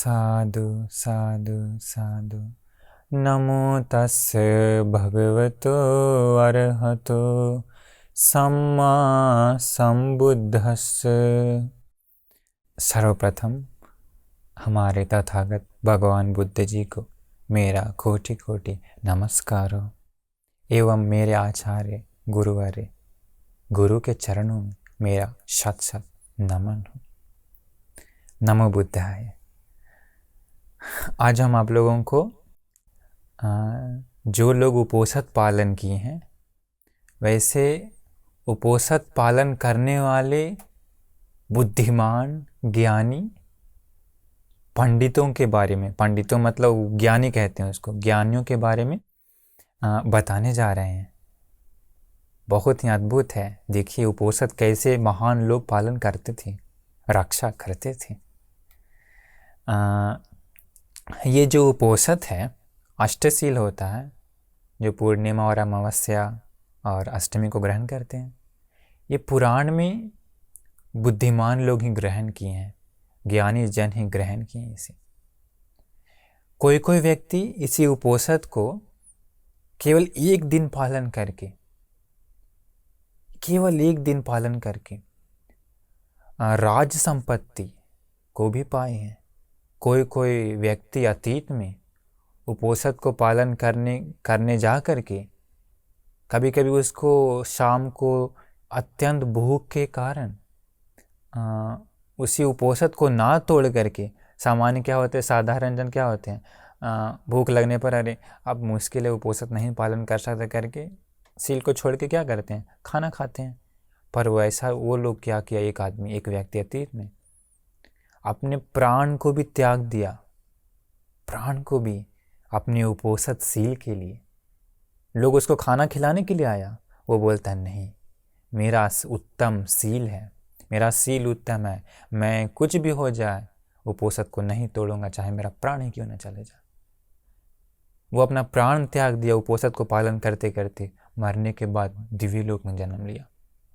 साधु साधु साधु। नमो तस्से भगवतो अरहतो सम्मा संबुद्धस्स। सर्वप्रथम हमारे तथागत भगवान बुद्ध जी को मेरा कोटि कोटि नमस्कार हो, एवं मेरे आचार्य गुरुवर्य गुरु के चरणों में मेरा शत शत नमन हो। नमो बुद्धाय। आज हम आप लोगों को जो लोग उपोषद पालन किए हैं, वैसे उपोषद पालन करने वाले बुद्धिमान ज्ञानी पंडितों के बारे में, पंडितों मतलब ज्ञानी कहते हैं उसको, ज्ञानियों के बारे में बताने जा रहे हैं। बहुत ही अद्भुत है। देखिए उपोषद कैसे महान लोग पालन करते थे, रक्षा करते थे। ये जो उपोषद है अष्टशील होता है, जो पूर्णिमा और अमावस्या और अष्टमी को ग्रहण करते हैं। ये पुराण में बुद्धिमान लोग ही ग्रहण किए हैं, ज्ञानी जन ही ग्रहण किए हैं इसे। कोई कोई व्यक्ति इसी उपोषद को केवल एक दिन पालन करके, केवल एक दिन पालन करके राज संपत्ति को भी पाए हैं। कोई कोई व्यक्ति अतीत में उपोषद को पालन करने जा करके कभी कभी उसको शाम को अत्यंत भूख के कारण उसी उपोषद को ना तोड़ करके, सामान्य क्या होते हैं, साधारण जन क्या होते हैं, भूख लगने पर अरे अब मुश्किल है उपोषद नहीं पालन कर सकते करके सील को छोड़ के क्या करते हैं, खाना खाते हैं। पर वो लोग क्या किया, एक व्यक्ति अतीत में अपने प्राण को भी त्याग दिया, प्राण को भी अपने उपोषद सील के लिए। लोग उसको खाना खिलाने के लिए आया, वो बोलता है नहीं, मेरा उत्तम सील है, मेरा सील उत्तम है, मैं कुछ भी हो जाए उपोषद को नहीं तोड़ूंगा, चाहे मेरा प्राण ही क्यों न चले जाए। वो अपना प्राण त्याग दिया उपोषद को पालन करते करते, मरने के बाद दिव्य लोक में जन्म लिया।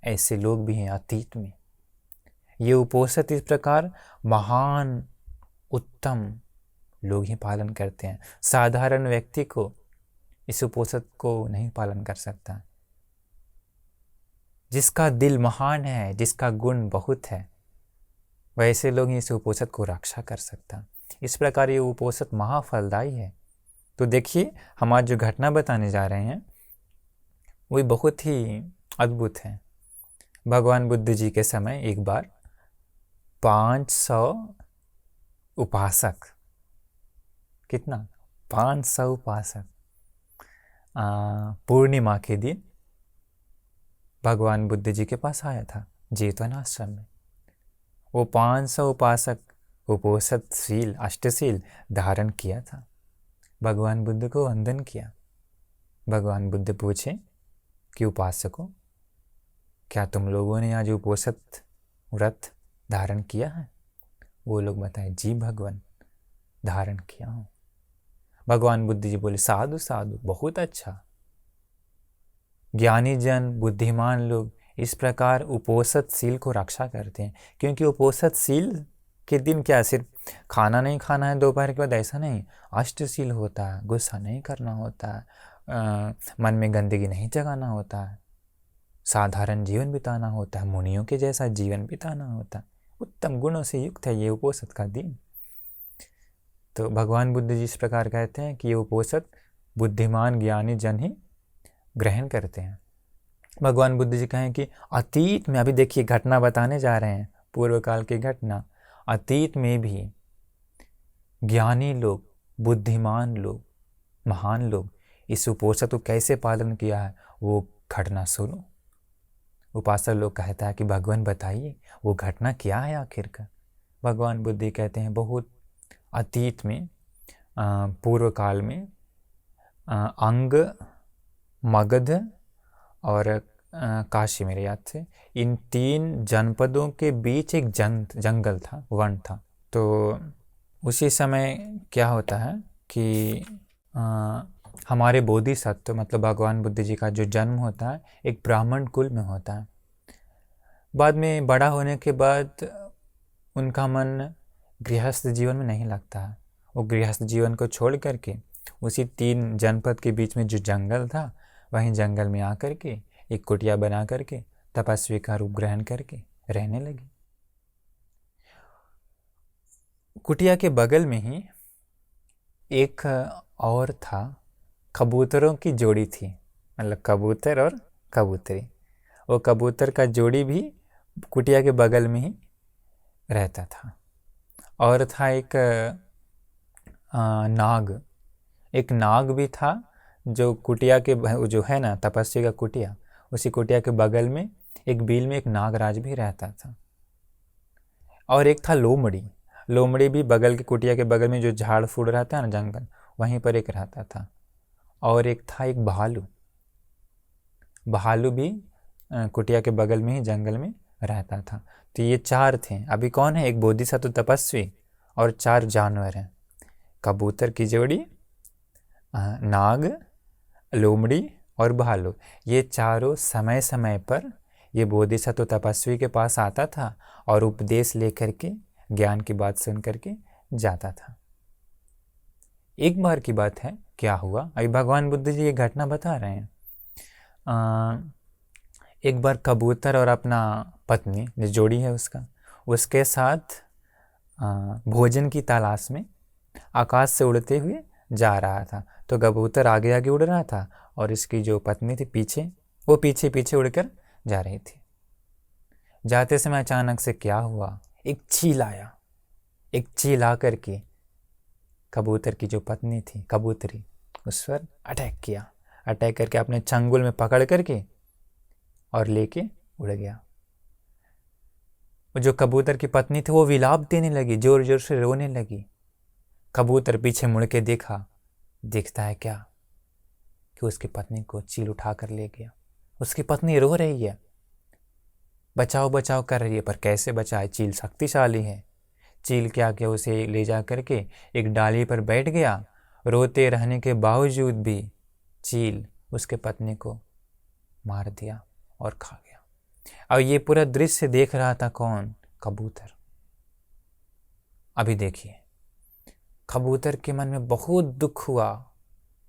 ऐसे लोग भी हैं अतीत में। ये उपोषद इस प्रकार महान उत्तम लोग ही पालन करते हैं। साधारण व्यक्ति को इस उपोषद को नहीं पालन कर सकता। जिसका दिल महान है, जिसका गुण बहुत है, वैसे लोग ही इस उपोषद को रक्षा कर सकता। इस प्रकार ये उपोषद महाफलदायी है। तो देखिए हम आज जो घटना बताने जा रहे हैं वो बहुत ही अद्भुत है। भगवान बुद्ध जी के समय एक बार 500 उपासक, कितना, 500 उपासक पूर्णिमा के दिन भगवान बुद्ध जी के पास आया था जेतवन आश्रम में। वो 500 उपासक उपोषद शील, अष्टशील धारण किया था। भगवान बुद्ध को वंदन किया। भगवान बुद्ध पूछे कि उपासकों, क्या तुम लोगों ने आज उपोषद व्रत धारण किया है? वो लोग बताए जी भगवान, धारण किया हूँ। भगवान बुद्ध जी बोले साधु साधु, बहुत अच्छा। ज्ञानी जन, बुद्धिमान लोग इस प्रकार उपोषद शील को रक्षा करते हैं। क्योंकि उपोषद शील के दिन क्या सिर्फ खाना नहीं खाना है दोपहर के बाद, ऐसा नहीं, अष्टशील होता है। गुस्सा नहीं करना होता है, मन में गंदगी नहीं जगाना होता है, साधारण जीवन बिताना होता है, मुनियों के जैसा जीवन बिताना होता है। उत्तम गुणों से युक्त है ये उपोषद का दिन। तो भगवान बुद्ध जी इस प्रकार कहते हैं कि ये उपोषद बुद्धिमान ज्ञानी जन ही ग्रहण करते हैं। भगवान बुद्ध जी कहें कि अतीत में, अभी देखिए घटना बताने जा रहे हैं, पूर्व काल की घटना, अतीत में भी ज्ञानी लोग, बुद्धिमान लोग, महान लोग इस उपोषद को कैसे पालन किया है वो घटना सुनो। उपासक लोग कहता है कि भगवान बताइए वो घटना क्या है आखिरकार। भगवान बुद्ध कहते हैं बहुत अतीत में, पूर्व काल में अंग, मगध और काशी, मेरे याद से, इन 3 जनपदों के बीच एक जंगल था, वन था। तो उसी समय क्या होता है कि हमारे बोधिसत्व मतलब भगवान बुद्ध जी का जो जन्म होता है एक ब्राह्मण कुल में होता है। बाद में बड़ा होने के बाद उनका मन गृहस्थ जीवन में नहीं लगता है। वो गृहस्थ जीवन को छोड़ करके उसी 3 जनपद के बीच में जो जंगल था, वहीं जंगल में आकर के एक कुटिया बना करके तपस्वी का रूप ग्रहण करके रहने लगी। कुटिया के बगल में ही एक और था, कबूतरों की जोड़ी थी, मतलब कबूतर और कबूतरी। वो कबूतर का जोड़ी भी कुटिया के बगल में ही रहता था। और था एक नाग, एक नाग भी था जो कुटिया के जो है ना तपस्वी का कुटिया, उसी कुटिया के बगल में एक बील में एक नागराज भी रहता था। और एक था लोमड़ी, लोमड़ी भी बगल की कुटिया के बगल में जो झाड़ फूड़ रहता है ना जंगल, वहीं पर एक रहता था। और एक था एक भालू, भालू भी कुटिया के बगल में ही जंगल में रहता था। तो ये 4 थे। अभी कौन है? एक बोधिसत्व तपस्वी और 4 जानवर हैं, कबूतर की जोड़ी, नाग, लोमड़ी और भालू। ये चारों समय समय पर ये बोधिसत्व तपस्वी के पास आता था और उपदेश लेकर के ज्ञान की बात सुन करके जाता था। एक बार की बात है, क्या हुआ, अभी भगवान बुद्ध जी ये घटना बता रहे हैं। एक बार कबूतर और अपना पत्नी जो जोड़ी है उसके साथ भोजन की तलाश में आकाश से उड़ते हुए जा रहा था। तो कबूतर आगे आगे उड़ रहा था और इसकी जो पत्नी थी पीछे, वो पीछे पीछे उड़कर जा रही थी। जाते समय अचानक से क्या हुआ, एक चील आया। एक चील आकर के कबूतर की जो पत्नी थी कबूतरी, उस पर अटैक किया। अटैक करके अपने चंगुल में पकड़ करके और लेके उड़ गया। जो कबूतर की पत्नी थी वो विलाप देने लगी, जोर जोर से रोने लगी। कबूतर पीछे मुड़ के देखा, देखता है क्या कि उसकी पत्नी को चील उठा कर ले गया। उसकी पत्नी रो रही है, बचाओ बचाओ कर रही है, पर कैसे बचाए, चील शक्तिशाली है। चील क्या किया, उसे ले जा करके एक डाली पर बैठ गया। रोते रहने के बावजूद भी चील उसके पत्नी को मार दिया और खा गया। अब ये पूरा दृश्य देख रहा था कौन? कबूतर। अभी देखिए, कबूतर के मन में बहुत दुख हुआ,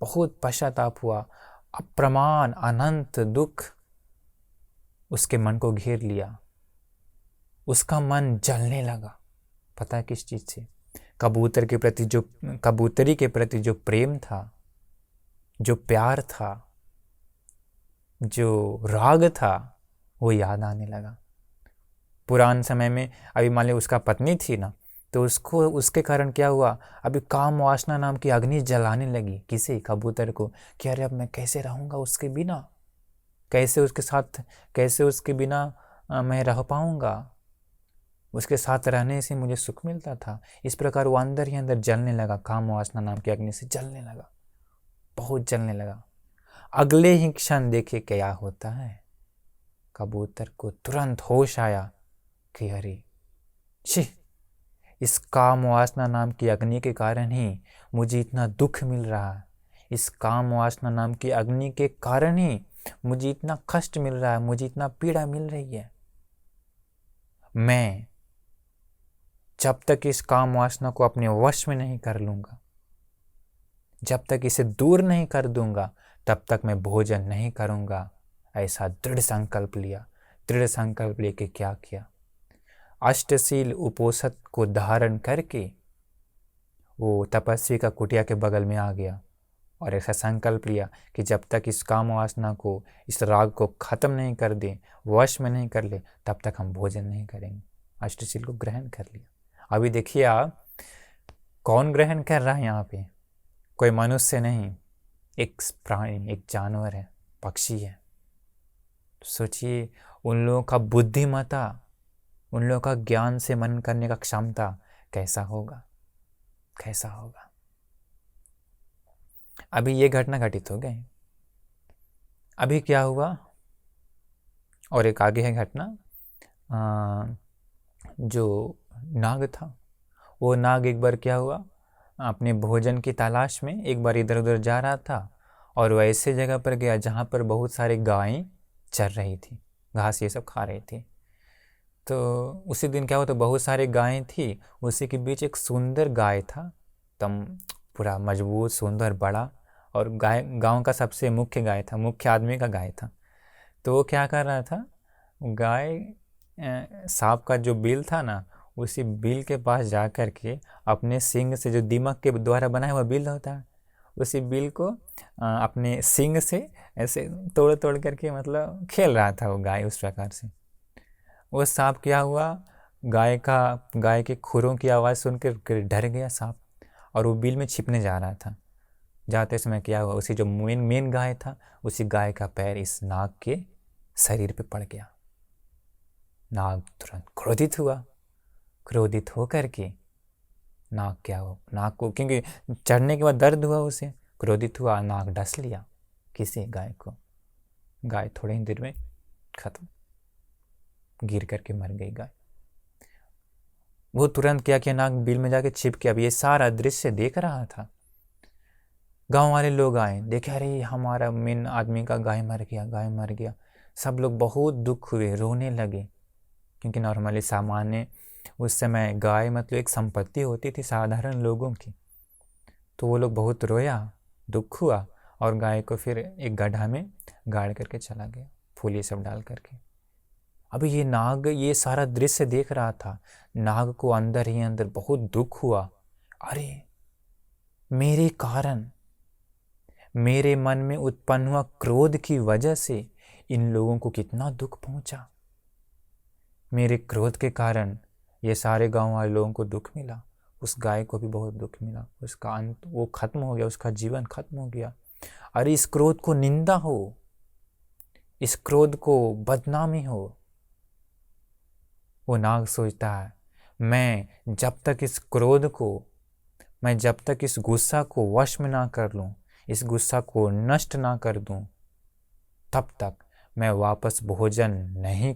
बहुत पश्चाताप हुआ, अप्रमाण अनंत दुख उसके मन को घेर लिया। उसका मन जलने लगा। पता है किस चीज से? कबूतर के प्रति जो, कबूतरी के प्रति जो प्रेम था, जो प्यार था, जो राग था, वो याद आने लगा। पुराने समय में अभी मान ली उसका पत्नी थी ना, तो उसको उसके कारण क्या हुआ, अभी काम वासना नाम की अग्नि जलाने लगी। किसे? कबूतर को। कि अरे अब मैं कैसे रहूँगा उसके बिना, कैसे उसके साथ, कैसे उसके बिना मैं रह पाऊँगा, उसके साथ रहने से मुझे सुख मिलता था। इस प्रकार वो अंदर ही अंदर जलने लगा, काम वासना नाम की अग्नि से जलने लगा, बहुत जलने लगा। अगले ही क्षण देखे क्या होता है, कबूतर को तुरंत होश आया कि अरे छी, इस काम वासना नाम की अग्नि के कारण ही मुझे इतना दुख मिल रहा है। इस काम वासना नाम की अग्नि के कारण ही मुझे इतना कष्ट मिल रहा है, मुझे इतना पीड़ा मिल रही है। मैं जब तक इस काम वासना को अपने वश में नहीं कर लूँगा, जब तक इसे दूर नहीं कर दूंगा, तब तक मैं भोजन नहीं करूँगा। ऐसा दृढ़ संकल्प लिया। दृढ़ संकल्प लेके क्या किया, अष्टशील उपोषण को धारण करके वो तपस्वी का कुटिया के बगल में आ गया और ऐसा संकल्प लिया कि जब तक इस काम वासना को, इस राग को खत्म नहीं कर दे, वश में नहीं कर ले, तब तक हम भोजन नहीं करेंगे। अष्टशील को ग्रहण कर लिया। अभी देखिए आप, कौन ग्रहण कर रहा है यहाँ पे? कोई मनुष्य नहीं, एक प्राणी, एक जानवर है, पक्षी है। सोचिए उन लोगों का बुद्धिमत्ता, उन लोगों का ज्ञान से मनन करने का क्षमता कैसा होगा, कैसा होगा। अभी ये घटना घटित हो गई। अभी क्या हुआ, और एक आगे है घटना। जो नाग था, वो नाग एक बार क्या हुआ, अपने भोजन की तलाश में एक बार इधर उधर जा रहा था और वो ऐसे जगह पर गया जहाँ पर बहुत सारी गायें चर रही थी, घास ये सब खा रही थी। तो उसी दिन क्या हुआ, तो बहुत सारी गायें थी, उसी के बीच एक सुंदर गाय था, एकदम पूरा मजबूत सुंदर बड़ा, और गाय गांव का सबसे मुख्य गाय था, मुख्य आदमी का गाय था। तो वो क्या कर रहा था, गाय सांप का जो बिल था ना, उसी बिल के पास जा कर के अपने सींग से, जो दीमक के द्वारा बनाया हुआ बिल होता है, उसी बिल को अपने सींग से ऐसे तोड़ तोड़ करके मतलब खेल रहा था वो गाय उस प्रकार से। वो सांप क्या हुआ, गाय के खुरों की आवाज़ सुनकर डर गया सांप, और वो बिल में छिपने जा रहा था। जाते समय क्या हुआ, उसी जो मेन मेन गाय था, उसी गाय का पैर इस नाग के शरीर पे पड़ गया। नाग तुरंत क्रोधित हुआ, क्रोधित होकर के नाग क्या हुआ, नाग को क्योंकि चढ़ने के बाद दर्द हुआ, उसे क्रोधित हुआ, नाग डस लिया किसी गाय को। गाय थोड़ी ही देर में खत्म, गिर करके मर गई गाय। वो तुरंत क्या किया, नाग बिल में जाके छिप के, अब ये सारा दृश्य देख रहा था। गांव वाले लोग आए, देखे अरे हमारा मेन आदमी का गाय मर गया, गाय मर गया। सब लोग बहुत दुख हुए, रोने लगे, क्योंकि नॉर्मली सामान्य उस समय गाय मतलब एक संपत्ति होती थी साधारण लोगों की। तो वो लोग बहुत रोया, दुख हुआ, और गाय को फिर एक गड्ढा में गाड़ करके चला गया, फूल ये सब डाल करके। अभी ये नाग ये सारा दृश्य देख रहा था, नाग को अंदर ही अंदर बहुत दुख हुआ। अरे मेरे कारण, मेरे मन में उत्पन्न हुआ क्रोध की वजह से इन लोगों को कितना दुख पहुंचा। मेरे क्रोध के कारण ये सारे गांव वाले लोगों को दुख मिला, उस गाय को भी बहुत दुख मिला, उसका अंत वो खत्म हो गया, उसका जीवन खत्म हो गया। अरे इस क्रोध को निंदा हो, इस क्रोध को बदनामी हो। वो नाग सोचता है, मैं जब तक इस क्रोध को, मैं जब तक इस गुस्सा को वश में ना कर लूं, इस गुस्सा को नष्ट ना कर दूं, तब तक मैं वापस भोजन नहीं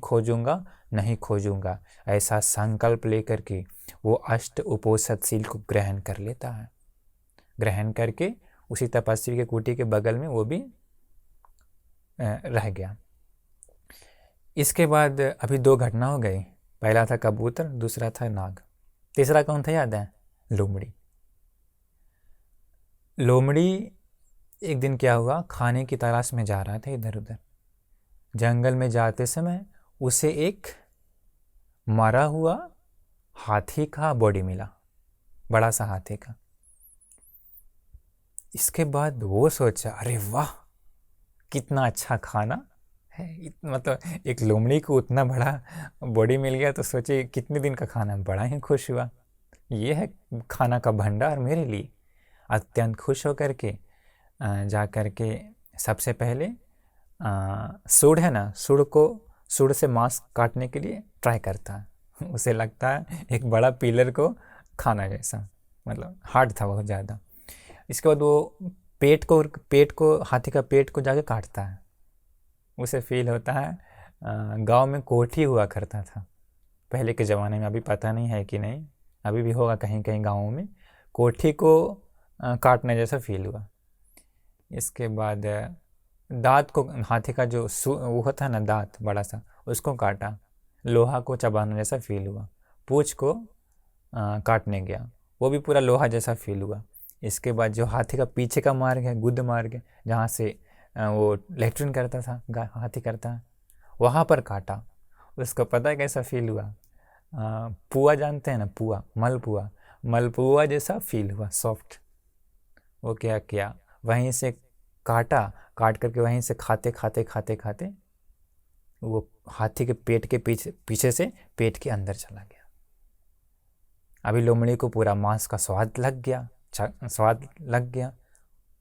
खोजूंगा। ऐसा संकल्प लेकर के वो अष्ट उपोषणशील को ग्रहण कर लेता है। ग्रहण करके उसी तपस्वी के कुटी के बगल में वो भी रह गया। इसके बाद अभी 2 घटना हो गई, पहला था कबूतर, दूसरा था नाग, तीसरा कौन था याद है, लोमड़ी। लोमड़ी एक दिन क्या हुआ, खाने की तलाश में जा रहा था इधर उधर। जंगल में जाते समय उसे एक मरा हुआ हाथी का बॉडी मिला, बड़ा सा हाथी का। इसके बाद वो सोचा, अरे वाह कितना अच्छा खाना है, मतलब एक लोमड़ी को उतना बड़ा बॉडी मिल गया, तो सोचे कितने दिन का खाना, बड़ा ही खुश हुआ, ये है खाना का भंडार मेरे लिए। अत्यंत खुश होकर के जा कर के सबसे पहले सूढ़ है ना, सूढ़ से मांस काटने के लिए ट्राई करता है। उसे लगता है एक बड़ा पिलर को खाना जैसा, मतलब हार्ड था बहुत ज़्यादा। इसके बाद वो पेट को हाथी का पेट को जाके काटता है। उसे फील होता है, गांव में कोठी हुआ करता था पहले के ज़माने में, अभी पता नहीं है कि नहीं, अभी भी होगा कहीं कहीं गाँवों में, कोठी को काटने जैसा फील हुआ। इसके बाद दांत को, हाथी का जो वो होता है ना दांत बड़ा सा, उसको काटा, लोहा को चबाना जैसा फील हुआ। पूंछ को काटने गया, वो भी पूरा लोहा जैसा फील हुआ। इसके बाद जो हाथी का पीछे का मार्ग है, गुद्द मार्ग है, जहाँ से वो लेट्रिन करता था हाथी करता है, वहाँ पर काटा। उसको पता है कैसा फील हुआ, पुआ जानते हैं ना, पुआ, मलपुआ जैसा फील हुआ, सॉफ्ट। वो क्या किया, वहीं से काट करके वहीं से खाते वो हाथी के पेट के पीछे से पेट के अंदर चला गया। अभी लोमड़ी को पूरा मांस का स्वाद लग गया,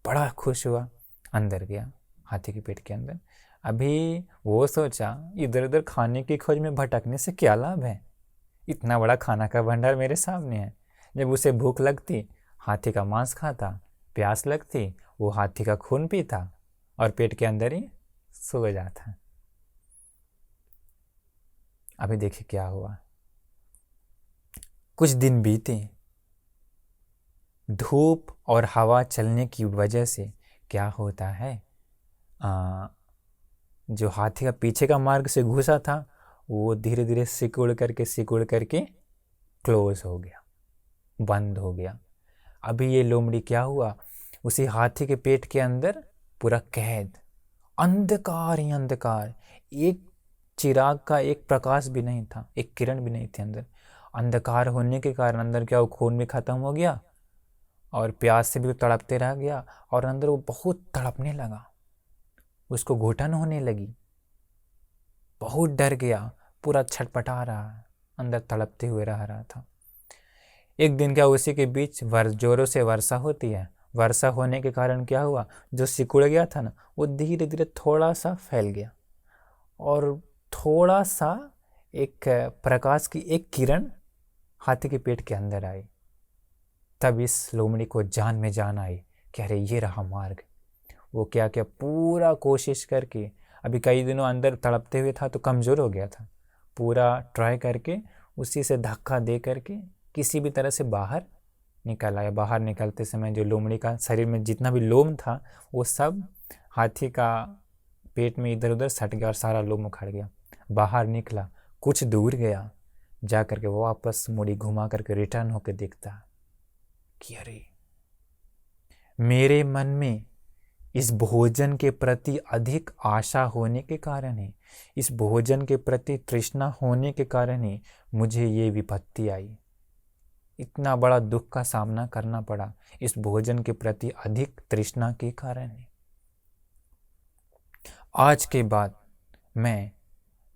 बड़ा खुश हुआ, अंदर गया हाथी के पेट के अंदर। अभी वो सोचा इधर उधर खाने की खोज में भटकने से क्या लाभ है, इतना बड़ा खाना का भंडार मेरे सामने है। जब उसे भूख लगती हाथी का मांस खाता, प्यास लगती वो हाथी का खून पीता, और पेट के अंदर ही सो जाता। अभी देखिए क्या हुआ, कुछ दिन बीते, धूप और हवा चलने की वजह से क्या होता है, जो हाथी का पीछे का मार्ग से घुसा था वो धीरे धीरे सिकुड़ करके क्लोज हो गया, बंद हो गया। अभी ये लोमड़ी क्या हुआ, उसी हाथी के पेट के अंदर पूरा कैद, अंधकार ही अंधकार, एक चिराग का एक प्रकाश भी नहीं था, एक किरण भी नहीं थी अंदर। अंधकार होने के कारण अंदर क्या, वो खून भी खत्म हो गया और प्यास से भी तड़पते रह गया, और अंदर वो बहुत तड़पने लगा, उसको घुटन होने लगी, बहुत डर गया, पूरा छटपटा रहा है, अंदर तड़पते हुए रह रहा था। एक दिन क्या, उसी के बीच जोरों से वर्षा होती है। वर्षा होने के कारण क्या हुआ, जो सिकुड़ गया था ना, वो धीरे धीरे थोड़ा सा फैल गया, और थोड़ा सा एक प्रकाश की एक किरण हाथी के पेट के अंदर आई। तब इस लोमड़ी को जान में जान आई कि अरे ये रहा मार्ग। वो क्या क्या पूरा कोशिश करके, अभी कई दिनों अंदर तड़पते हुए था तो कमज़ोर हो गया था, पूरा ट्राई करके उसी से धक्का दे करके किसी भी तरह से बाहर निकल आया। बाहर निकलते समय जो लोमड़ी का शरीर में जितना भी लोम था वो सब हाथी का पेट में इधर उधर सट गया और सारा लोम उखड़ गया। बाहर निकला, कुछ दूर गया, जा करके वो वापस मुड़ी घुमा करके रिटर्न होकर देखता कि अरे मेरे मन में इस भोजन के प्रति अधिक आशा होने के कारण ही, इस भोजन के प्रति तृष्णा होने के कारण ही मुझे ये विपत्ति आई, इतना बड़ा दुख का सामना करना पड़ा इस भोजन के प्रति अधिक तृष्णा के कारण ही। आज के बाद मैं,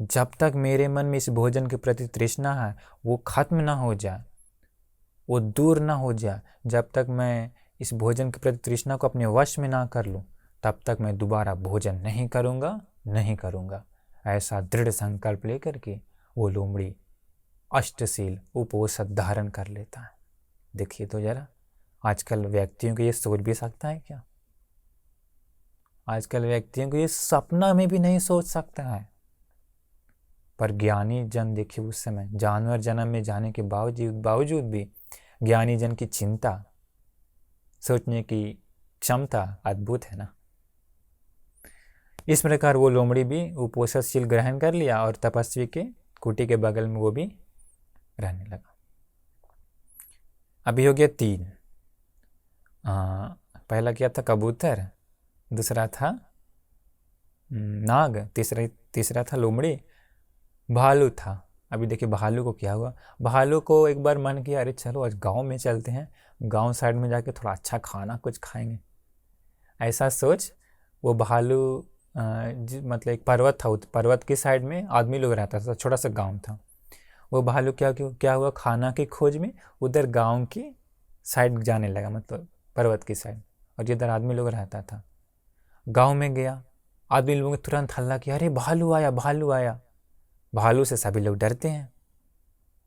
जब तक मेरे मन में इस भोजन के प्रति तृष्णा है वो खत्म ना हो जाए, वो दूर ना हो जाए, जब तक मैं इस भोजन के प्रति तृष्णा को अपने वश में ना कर लूँ, तब तक मैं दोबारा भोजन नहीं करूँगा। ऐसा दृढ़ संकल्प लेकर के वो लोमड़ी अष्टशील उपोषद धारण कर लेता है। देखिए तो जरा, आजकल व्यक्तियों को ये सोच भी सकता है क्या? आजकल व्यक्तियों को ये सपना में भी नहीं सोच सकता है। पर ज्ञानी जन देखिए, उस समय जानवर जन्म में जाने के बावजूद भी ज्ञानी जन की चिंता, सोचने की क्षमता अद्भुत है ना। इस प्रकार वो लोमड़ी भी उपोषदशील ग्रहण कर लिया और तपस्वी के कुटी के बगल में वो भी रहने लगा। अभी हो गया 3। पहला क्या था, कबूतर, दूसरा था नाग, तीसरा था लोमड़ी, भालू था। अभी देखिए भालू को क्या हुआ, भालू को एक बार मन किया अरे चलो आज गांव में चलते हैं, गांव साइड में जाके थोड़ा अच्छा खाना कुछ खाएंगे। ऐसा सोच वो भालू मतलब एक पर्वत था, पर्वत की साइड में आदमी लोग रहता था, छोटा सा गांव था। वो भालू क्या हुआ, खाना की खोज में उधर गांव की साइड जाने लगा, मतलब पर्वत की साइड, और जिधर आदमी लोग रहता था। गांव में गया, आदमी लोगों ने तुरंत हल्ला किया, अरे भालू आया, भालू आया। भालू से सभी लोग डरते हैं,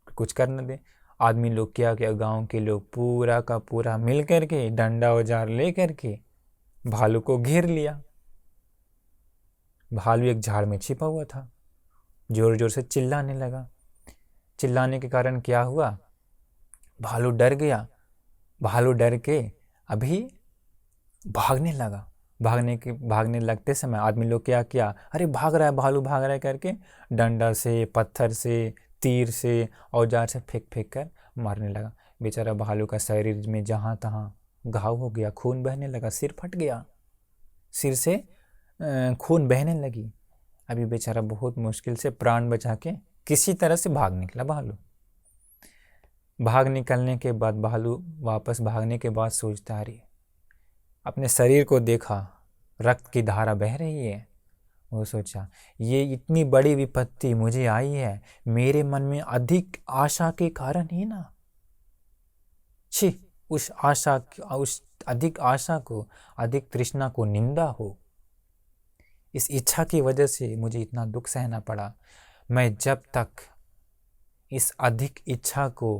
कुछ कर न दे। आदमी लोग क्या किया, गांव के लोग पूरा का पूरा मिल करके डंडा औजार ले करके भालू को घेर लिया। भालू एक झाड़ में छिपा हुआ था, जोर जोर से चिल्लाने लगा। चिल्लाने के कारण क्या हुआ, भालू डर गया। भालू डर के अभी भागने लगा। भागने लगते समय आदमी लोग क्या किया, अरे भाग रहा है भालू, भाग रहा है करके डंडा से, पत्थर से, तीर से, औजार से फेंक कर मारने लगा। बेचारा भालू का शरीर में जहाँ तहाँ घाव हो गया, खून बहने लगा, सिर फट गया, सिर से खून बहने लगी। अभी बेचारा बहुत मुश्किल से प्राण बचा के किसी तरह से भाग निकला भालू। भाग निकलने के बाद भालू वापस भागने के बाद सोचता, अरे अपने शरीर को देखा, रक्त की धारा बह रही है। वो सोचा ये इतनी बड़ी विपत्ति मुझे आई है मेरे मन में अधिक आशा के कारण ही ना। छी, उस अधिक आशा को, अधिक तृष्णा को निंदा हो, इस इच्छा की वजह से मुझे इतना दुख सहना पड़ा। मैं जब तक इस अधिक इच्छा को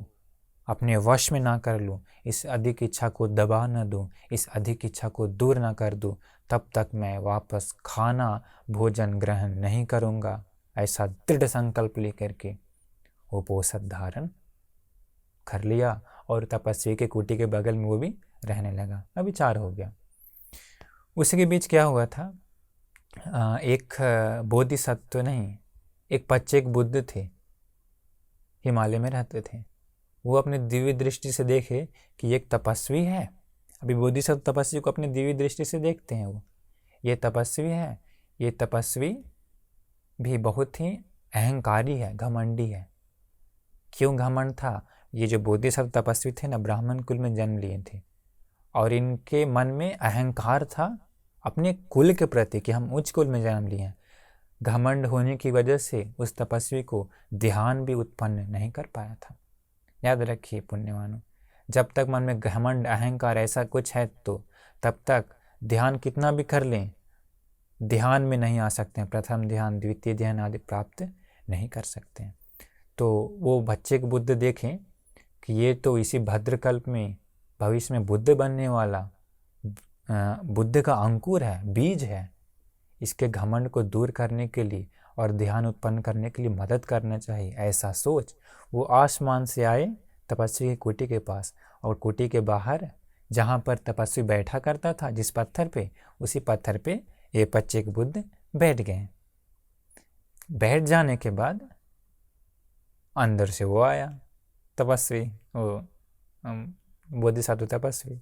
अपने वश में ना कर लूँ, इस अधिक इच्छा को दबा न दूँ, इस अधिक इच्छा को दूर ना कर दूँ, तब तक मैं वापस खाना भोजन ग्रहण नहीं करूँगा। ऐसा दृढ़ संकल्प लेकर के उपोषद धारण कर लिया और तपस्वी के कुटी के बगल में वो भी रहने लगा। अभी 4 हो गया। उसी के बीच क्या हुआ था, एक बोधिसत्व नहीं, एक पच्चेक बुद्ध थे, हिमालय में रहते थे। वो अपने दिव्य दृष्टि से देखे कि एक तपस्वी है। अभी बोधिसत्व तपस्वी को अपनी दिव्य दृष्टि से देखते हैं, वो ये तपस्वी है, ये तपस्वी भी बहुत ही अहंकारी है, घमंडी है। क्यों घमंड था? ये जो बोधिसत्व तपस्वी थे ना, ब्राह्मण कुल में जन्म लिए थे और इनके मन में अहंकार था अपने कुल के प्रति कि हम उच्च कुल में जन्म लिए हैं। घमंड होने की वजह से उस तपस्वी को ध्यान भी उत्पन्न नहीं कर पाया था। याद रखिए पुण्यवानों, जब तक मन में घमंड अहंकार ऐसा कुछ है तो तब तक ध्यान कितना भी कर लें, ध्यान में नहीं आ सकते हैं। प्रथम ध्यान, द्वितीय ध्यान आदि प्राप्त नहीं कर सकते हैं। तो वो बच्चे के बुद्ध देखें कि ये तो इसी भद्रकल्प में भविष्य में बुद्ध बनने वाला बुद्ध का अंकुर है, बीज है। इसके घमंड को दूर करने के लिए और ध्यान उत्पन्न करने के लिए मदद करना चाहिए, ऐसा सोच वो आसमान से आए तपस्वी की कुटी के पास, और कुटी के बाहर जहाँ पर तपस्वी बैठा करता था जिस पत्थर पे, उसी पत्थर पे ये पच्चेक बुद्ध बैठ गए। बैठ जाने के बाद अंदर से वो आया तपस्वी, वो बोधिसत्व तपस्वी,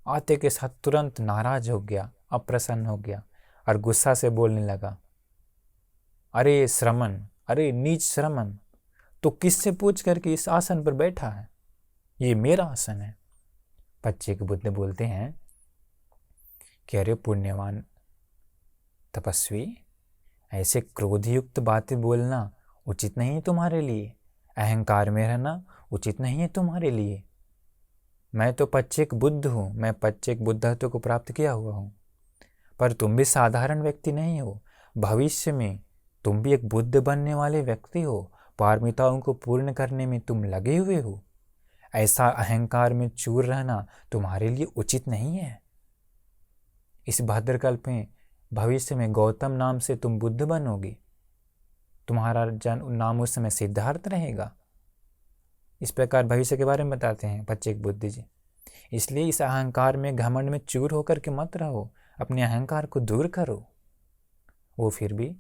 आते के साथ तुरंत नाराज हो गया, अप्रसन्न हो गया और गुस्सा से बोलने लगा, अरे श्रमण, अरे नीच श्रमण, तो किससे पूछ करके इस आसन पर बैठा है? ये मेरा आसन है। पच्चेक बुद्ध बोलते हैं कि अरे पुण्यवान तपस्वी, ऐसे क्रोधयुक्त बातें बोलना उचित नहीं है तुम्हारे लिए, अहंकार में रहना उचित नहीं है तुम्हारे लिए। मैं तो पच्चेक बुद्ध हूँ, मैं पच्चेक बुद्धत्व को प्राप्त किया हुआ हूँ, पर तुम भी साधारण व्यक्ति नहीं हो। भविष्य में तुम भी एक बुद्ध बनने वाले व्यक्ति हो, पारमिताओं को पूर्ण करने में तुम लगे हुए हो। ऐसा अहंकार में चूर रहना तुम्हारे लिए उचित नहीं है। इस भद्रकल्प में भविष्य में गौतम नाम से तुम बुद्ध बनोगे, तुम्हारा नाम उस समय सिद्धार्थ रहेगा। इस प्रकार भविष्य के बारे में बताते हैं पच्चेक बुद्ध जी। इसलिए इस अहंकार में घमंड में चूर होकर के मत रहो, अपने अहंकार को दूर करो। वो फिर भी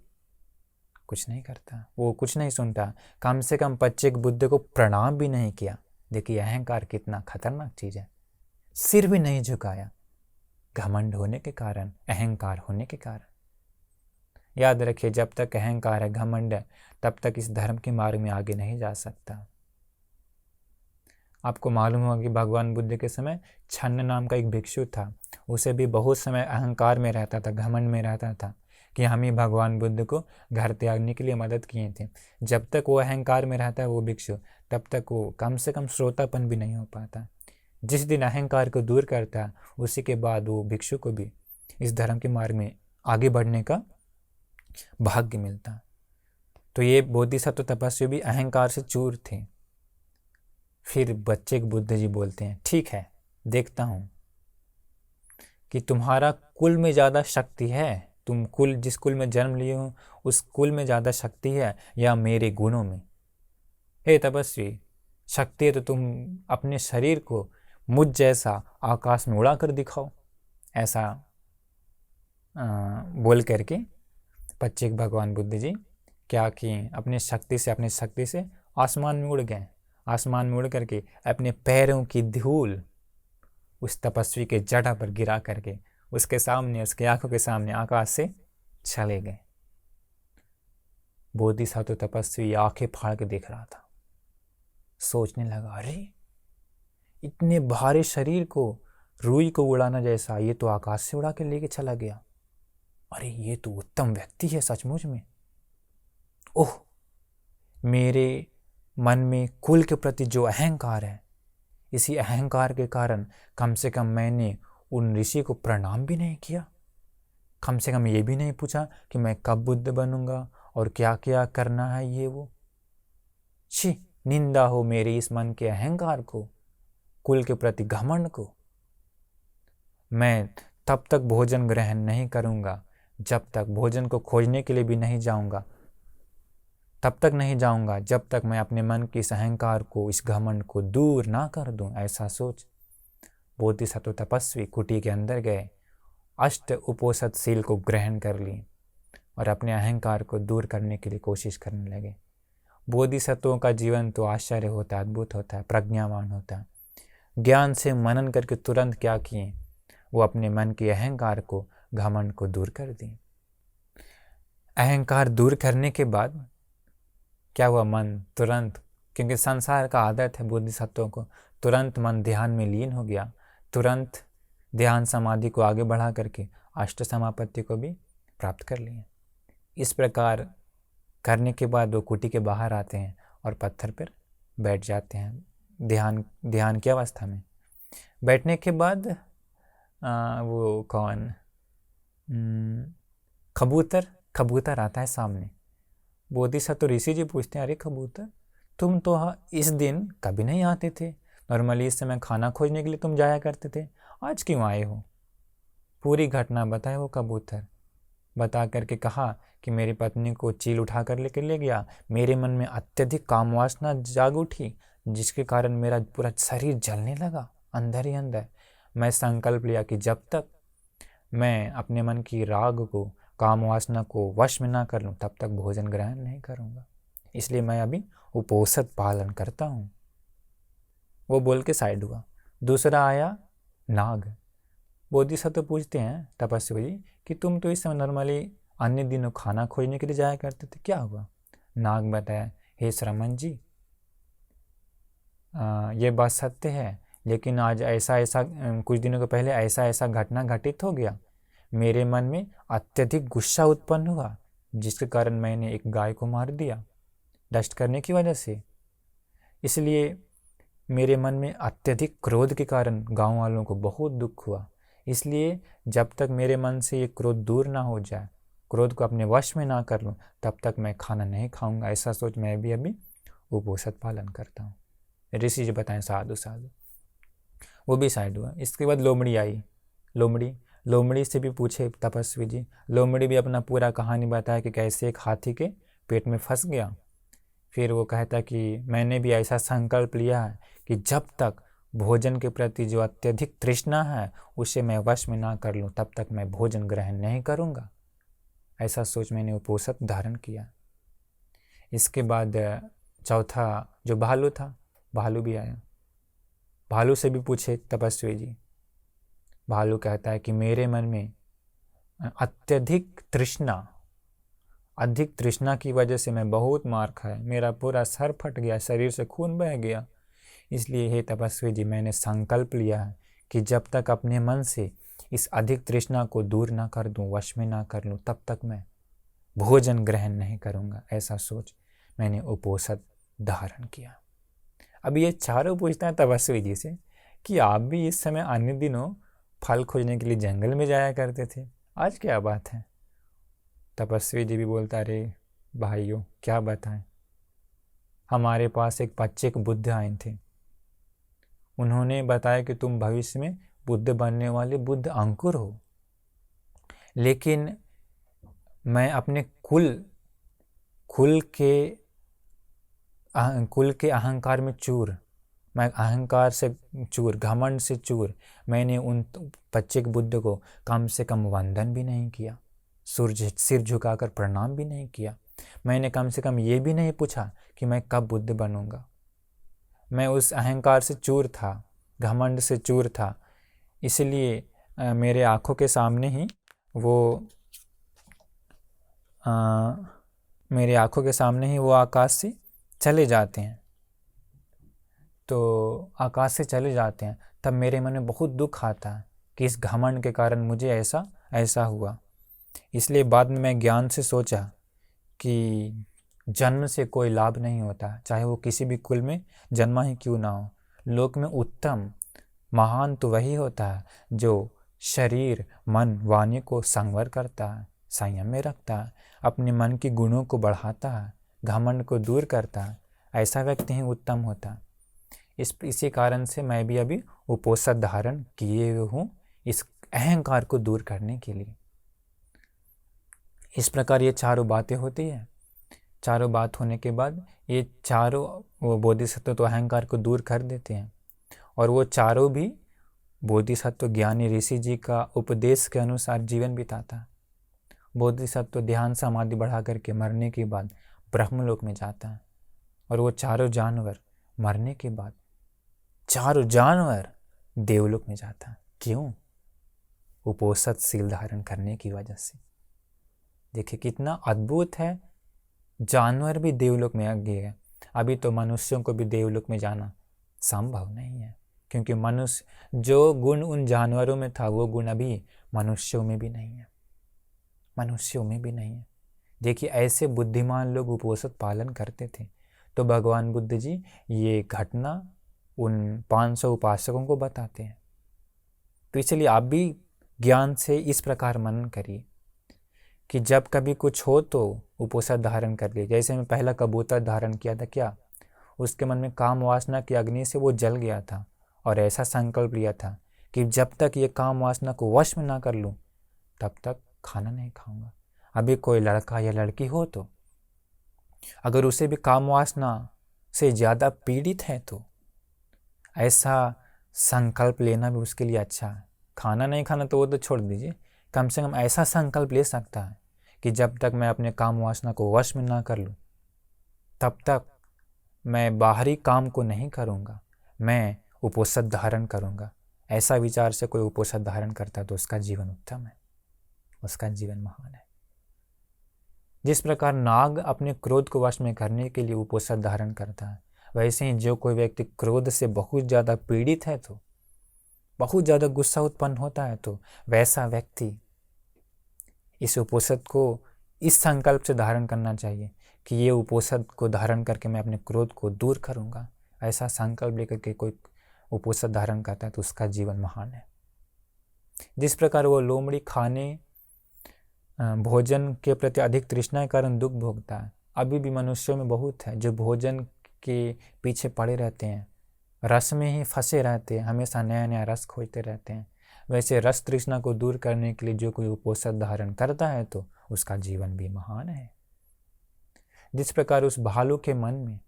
कुछ नहीं करता, वो कुछ नहीं सुनता। कम से कम पच्चेक बुद्ध को प्रणाम भी नहीं किया। देखिए अहंकार कितना खतरनाक चीज़ है। सिर भी नहीं झुकाया, घमंड होने के कारण, अहंकार होने के कारण। याद रखिए, जब तक अहंकार है, घमंड है, तब तक इस धर्म के मार्ग में आगे नहीं जा सकता। आपको मालूम होगा कि भगवान बुद्ध के समय छन्न नाम का एक भिक्षु था। उसे भी बहुत समय अहंकार में रहता था, घमंड में रहता था कि हम ही भगवान बुद्ध को घर त्यागने के लिए मदद किए थे। जब तक वो अहंकार में रहता है वो भिक्षु, तब तक वो कम से कम श्रोतापन भी नहीं हो पाता। जिस दिन अहंकार को दूर करता है, उसी के बाद वो भिक्षु को भी इस धर्म के मार्ग में आगे बढ़ने का भाग्य मिलता। तो ये बोधिसत्व तपस्वी भी अहंकार से चूर थे। फिर पच्चेक बुद्ध जी बोलते हैं, ठीक है, देखता हूँ कि तुम्हारा कुल में ज़्यादा शक्ति है, तुम कुल जिस कुल में जन्म लिए हो उस कुल में ज़्यादा शक्ति है या मेरे गुणों में। हे तपस्वी, शक्ति है तो तुम अपने शरीर को मुझ जैसा आकाश में उड़ा कर दिखाओ। ऐसा बोल करके पच्चेक भगवान बुद्ध जी क्या किए, अपने शक्ति से आसमान में उड़ गए। आसमान में उड़ करके अपने पैरों की धूल उस तपस्वी के जटा पर गिरा करके उसके सामने, उसकी आंखों के सामने आकाश से चले गए। बोधिसत्व तपस्वी आंखें फाड़ के देख रहा था, सोचने लगा, अरे इतने भारी शरीर को रुई को उड़ाना जैसा ये तो आकाश से उड़ा के लेके चला गया। अरे ये तो उत्तम व्यक्ति है सचमुच में। ओह, मेरे मन में कुल के प्रति जो अहंकार है, इसी अहंकार के कारण कम से कम मैंने उन ऋषि को प्रणाम भी नहीं किया। कम से कम ये भी नहीं पूछा कि मैं कब बुद्ध बनूंगा और क्या क्या करना है ये वो। छी, निंदा हो मेरे इस मन के अहंकार को, कुल के प्रति घमंड को। मैं तब तक भोजन ग्रहण नहीं करूंगा जब तक, भोजन को खोजने के लिए भी नहीं जाऊंगा, तब तक नहीं जाऊंगा जब तक मैं अपने मन के इस अहंकार को, इस घमंड को दूर ना कर दूं। ऐसा सोच बोधिसत्व तपस्वी कुटी के अंदर गए, अष्ट उपोषद शील को ग्रहण कर ली और अपने अहंकार को दूर करने के लिए कोशिश करने लगे। बोधिसत्वों का जीवन तो आश्चर्य होता है, अद्भुत होता है, प्रज्ञावान होता है। ज्ञान से मनन करके तुरंत क्या किए, वो अपने मन के अहंकार को, घमंड को दूर कर दिए। अहंकार दूर करने के बाद क्या हुआ, मन तुरंत, क्योंकि संसार का आदत है बोधिसत्वों को, तुरंत मन ध्यान में लीन हो गया। तुरंत ध्यान समाधि को आगे बढ़ा करके अष्ट समापत्ति को भी प्राप्त कर लिए। इस प्रकार करने के बाद वो कुटी के बाहर आते हैं और पत्थर पर बैठ जाते हैं ध्यान की अवस्था में। बैठने के बाद वो कौन, कबूतर आता है सामने। बोधिसत्व ऋषि जी पूछते हैं, अरे कबूतर, तुम तो इस दिन कभी नहीं आते थे, नॉर्मली इस समय खाना खोजने के लिए तुम जाया करते थे, आज क्यों आए हो? पूरी घटना बताए वो कबूतर। बता करके कहा कि मेरी पत्नी को चील उठा कर लेकर ले गया, मेरे मन में अत्यधिक काम वासना जाग उठी, जिसके कारण मेरा पूरा शरीर जलने लगा अंदर ही अंदर। मैं संकल्प लिया कि जब तक मैं अपने मन की राग को, काम वासना को वश में ना कर लूँ, तब तक भोजन ग्रहण नहीं करूँगा, इसलिए मैं अभी उपोषद पालन करता हूँ। वो बोल के साइड हुआ। दूसरा आया नाग। बोधिसत्व पूछते हैं तपस्वी जी कि तुम तो इस समय नॉर्मली अन्य दिनों खाना खोजने के लिए जाया करते थे, क्या हुआ? नाग बताया, हे श्रमण जी, ये बात सत्य है, लेकिन आज ऐसा कुछ दिनों के पहले ऐसा घटना घटित हो गया। मेरे मन में अत्यधिक गुस्सा उत्पन्न हुआ, जिसके कारण मैंने एक गाय को मार दिया डस्ट करने की वजह से। इसलिए मेरे मन में अत्यधिक क्रोध के कारण गांव वालों को बहुत दुख हुआ। इसलिए जब तक मेरे मन से ये क्रोध दूर ना हो जाए, क्रोध को अपने वश में ना कर लूँ, तब तक मैं खाना नहीं खाऊंगा। ऐसा सोच मैं भी अभी उपोषद पालन करता हूँ। ऋषि जी बताएं, साधु साधु। वो भी साइड हुआ। इसके बाद लोमड़ी आई। लोमड़ी से भी पूछे तपस्वी जी। लोमड़ी भी अपना पूरा कहानी बताया कि कैसे एक हाथी के पेट में फंस गया। फिर वो कहता कि मैंने भी ऐसा संकल्प लिया है कि जब तक भोजन के प्रति जो अत्यधिक तृष्णा है उसे मैं वश में ना कर लूँ, तब तक मैं भोजन ग्रहण नहीं करूँगा। ऐसा सोच मैंने उपोषद धारण किया। इसके बाद चौथा जो भालू था, भालू भी आया। भालू से भी पूछे तपस्वी जी। भालू कहता है कि मेरे मन में अधिक तृष्णा की वजह से मैं बहुत मार खाया, मेरा पूरा सर फट गया, शरीर से खून बह गया। इसलिए हे तपस्वी जी, मैंने संकल्प लिया है कि जब तक अपने मन से इस अधिक तृष्णा को दूर ना कर दूं, वश में ना कर लूं, तब तक मैं भोजन ग्रहण नहीं करूंगा। ऐसा सोच मैंने उपोषद धारण किया। अब ये चारों पूछता है तपस्वी जी से कि आप भी इस समय अन्य दिनों फल खोजने के लिए जंगल में जाया करते थे, आज क्या बात है? तपस्वी जी भी बोलता, अरे भाइयों क्या बताएं, हमारे पास एक पच्चीक बुद्ध आए थे। उन्होंने बताया कि तुम भविष्य में बुद्ध बनने वाले बुद्ध अंकुर हो, लेकिन मैं अपने कुल के अहंकार में चूर, मैं अहंकार से चूर, घमंड से चूर, मैंने उन पच्चीक बुद्ध को कम से कम वंदन भी नहीं किया, सिर झुकाकर प्रणाम भी नहीं किया। मैंने कम से कम ये भी नहीं पूछा कि मैं कब बुद्ध बनूंगा। मैं उस अहंकार से चूर था, घमंड से चूर था। इसलिए मेरे आँखों के सामने ही वो आकाश से चले जाते हैं। तो आकाश से चले जाते हैं, तब मेरे मन में बहुत दुख आता है कि इस घमंड के कारण मुझे ऐसा हुआ। इसलिए बाद में मैं ज्ञान से सोचा कि जन्म से कोई लाभ नहीं होता, चाहे वो किसी भी कुल में जन्मा ही क्यों ना हो। लोक में उत्तम महान तो वही होता है जो शरीर मन वाणी को संवर करता है, संयम में रखता है, अपने मन की गुणों को बढ़ाता है, घमंड को दूर करता है। ऐसा व्यक्ति ही उत्तम होता है। इसी कारण से मैं भी अभी उपोषद धारण किए हुए हूँ, इस अहंकार को दूर करने के लिए। इस प्रकार ये चारों बातें होती है। चारों बात होने के बाद ये चारों वो बोधिसत्व तो अहंकार को दूर कर देते हैं, और वो चारों भी बोधिसत्व ज्ञानी ऋषि जी का उपदेश के अनुसार जीवन बिताता है। बोधिसत्व ध्यान समाधि बढ़ा करके मरने के बाद ब्रह्मलोक में जाता है, और वो चारों जानवर मरने के बाद चारों जानवर देवलोक में जाता है। क्यों? उपोषित सील धारण करने की वजह से। देखिए कितना अद्भुत है, जानवर भी देवलोक में आ गए। अभी तो मनुष्यों को भी देवलोक में जाना संभव नहीं है, क्योंकि मनुष्य जो गुण उन जानवरों में था वो गुण अभी मनुष्यों में भी नहीं है, मनुष्यों में भी नहीं है। देखिए ऐसे बुद्धिमान लोग उपोषित पालन करते थे। तो भगवान बुद्ध जी ये घटना उन 500 उपासकों को बताते हैं। तो इसलिए आप भी ज्ञान से इस प्रकार मनन करिए कि जब कभी कुछ हो तो उपोषित धारण कर लिए। जैसे मैं पहला कबूतर धारण किया था, क्या उसके मन में काम वासना की अग्नि से वो जल गया था, और ऐसा संकल्प लिया था कि जब तक ये काम वासना को वश में ना कर लूँ तब तक खाना नहीं खाऊंगा। अभी कोई लड़का या लड़की हो तो अगर उसे भी काम वासना से ज़्यादा पीड़ित है तो ऐसा संकल्प लेना भी उसके लिए अच्छा है। खाना नहीं खाना तो वो तो छोड़ दीजिए, कम से कम ऐसा संकल्प ले सकता है कि जब तक मैं अपने काम वासना को वश में ना कर लूँ तब तक मैं बाहरी काम को नहीं करूँगा, मैं उपोषित धारण करूँगा। ऐसा विचार से कोई उपोषित धारण करता है तो उसका जीवन उत्तम है, उसका जीवन महान है। जिस प्रकार नाग अपने क्रोध को वश में करने के लिए उपोषित धारण करता है, वैसे ही जो कोई व्यक्ति क्रोध से बहुत ज़्यादा पीड़ित है, तो बहुत ज़्यादा गुस्सा उत्पन्न होता है, तो वैसा व्यक्ति इस उपोषित को इस संकल्प से धारण करना चाहिए कि ये उपोषित को धारण करके मैं अपने क्रोध को दूर करूँगा। ऐसा संकल्प लेकर के कोई उपोषित धारण करता है तो उसका जीवन महान है। जिस प्रकार वो लोमड़ी खाने भोजन के प्रति अधिक तृष्णा के कारण दुख भोगता है, अभी भी मनुष्यों में बहुत है जो भोजन के पीछे पड़े रहते हैं, रस में ही फंसे रहते हैं, हमेशा नया नया रस खोजते रहते हैं। वैसे रस तृष्णा को दूर करने के लिए जो कोई उपोषित धारण करता है तो उसका जीवन भी महान है। जिस प्रकार उस भालू के मन में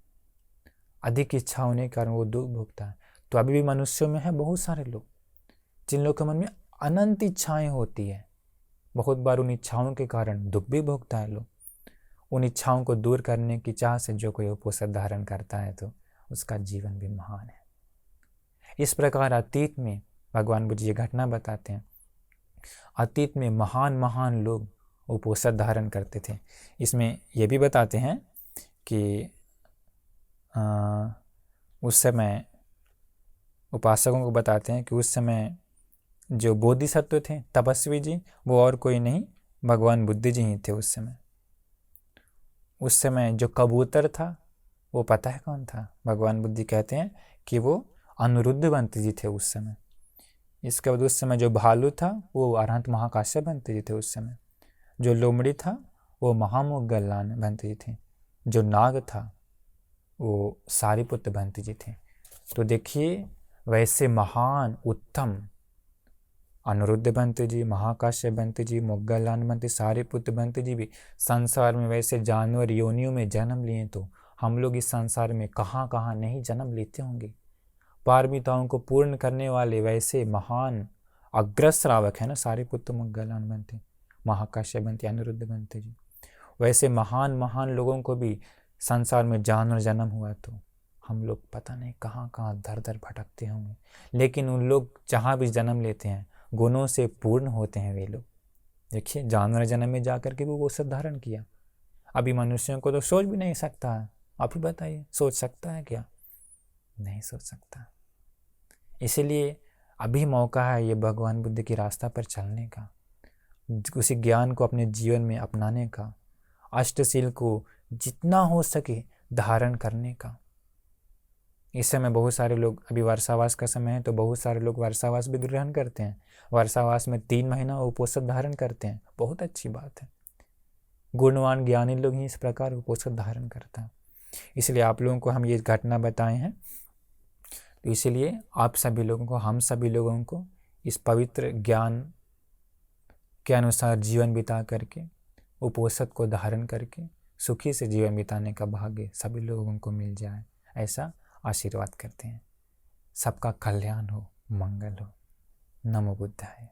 अधिक इच्छा होने के कारण वो दुख भोगता है, तो अभी भी मनुष्यों में है बहुत सारे लोग जिन लोगों के मन में अनंत इच्छाएं होती है। बहुत बार उन इच्छाओं के कारण दुख भी भोगता है लोग। उन इच्छाओं को दूर करने की चाह से जो कोई उपोषित धारण करता है तो उसका जीवन भी महान है। इस प्रकार अतीत में भगवान बुद्ध ये घटना बताते हैं, अतीत में महान महान लोग उपोषित धारण करते थे। इसमें ये भी बताते हैं कि उस समय उपासकों को बताते हैं कि उस समय जो बोधिसत्व थे, तपस्वी जी, वो और कोई नहीं भगवान बुद्ध जी ही थे उस समय। उस समय जो कबूतर था वो पता है कौन था? भगवान बुद्ध कहते हैं कि वो अनिरुद्धबंत जी थे उस समय। इसके बाद उस समय जो भालू था वो अरहंत महाकाश्यप जी थे उस समय। जो लोमड़ी था वो महामोगगल्लान जी थे। जो नाग था वो सारिपुत्र जी थे। तो देखिए वैसे महान उत्तम अनिरुद्ध जी, महाकाश्यप जी, मोगगल्लान सारिपुत्र जी भी संसार में वैसे जानवर योनियों में जन्म लिए, तो हम लोग इस संसार में कहाँ कहाँ नहीं जन्म लेते होंगे। पारमिताओं को पूर्ण करने वाले वैसे महान अग्रश्रावक है ना सारिपुत्र, मोगगल्लान महाकाश्यप अनिरुद्ध जी। वैसे महान महान लोगों को भी संसार में जानवर जन्म हुआ, तो हम लोग पता नहीं कहाँ कहाँ दर दर भटकते होंगे। लेकिन उन लोग जहाँ भी जन्म लेते हैं गुणों से पूर्ण होते हैं वे लोग। देखिए जानवर जन्म में जाकर के वो सब धारण किया। अभी मनुष्यों को तो सोच भी नहीं सकता है। आप ही बताइए, सोच सकता है क्या? नहीं सोच सकता। इसीलिए अभी मौका है ये भगवान बुद्ध की रास्ता पर चलने का, उसी ज्ञान को अपने जीवन में अपनाने का, अष्टशील को जितना हो सके धारण करने का। इस समय बहुत सारे लोग, अभी वर्षावास का समय है तो बहुत सारे लोग वर्षावास भी ग्रहण करते हैं। वर्षावास में 3 महीना उपोषित धारण करते हैं, बहुत अच्छी बात है। गुणवान ज्ञानी लोग ही इस प्रकार उपोषित धारण करता है। इसलिए आप लोगों को हम ये घटना बताए हैं, तो इसलिए आप सभी लोगों को, हम सभी लोगों को इस पवित्र ज्ञान के अनुसार जीवन बिता करके, उपोषित को धारण करके सुखी से जीवन बिताने का भाग्य सभी लोगों को मिल जाए, ऐसा आशीर्वाद करते हैं। सबका कल्याण हो, मंगल हो। नमो बुद्धाय।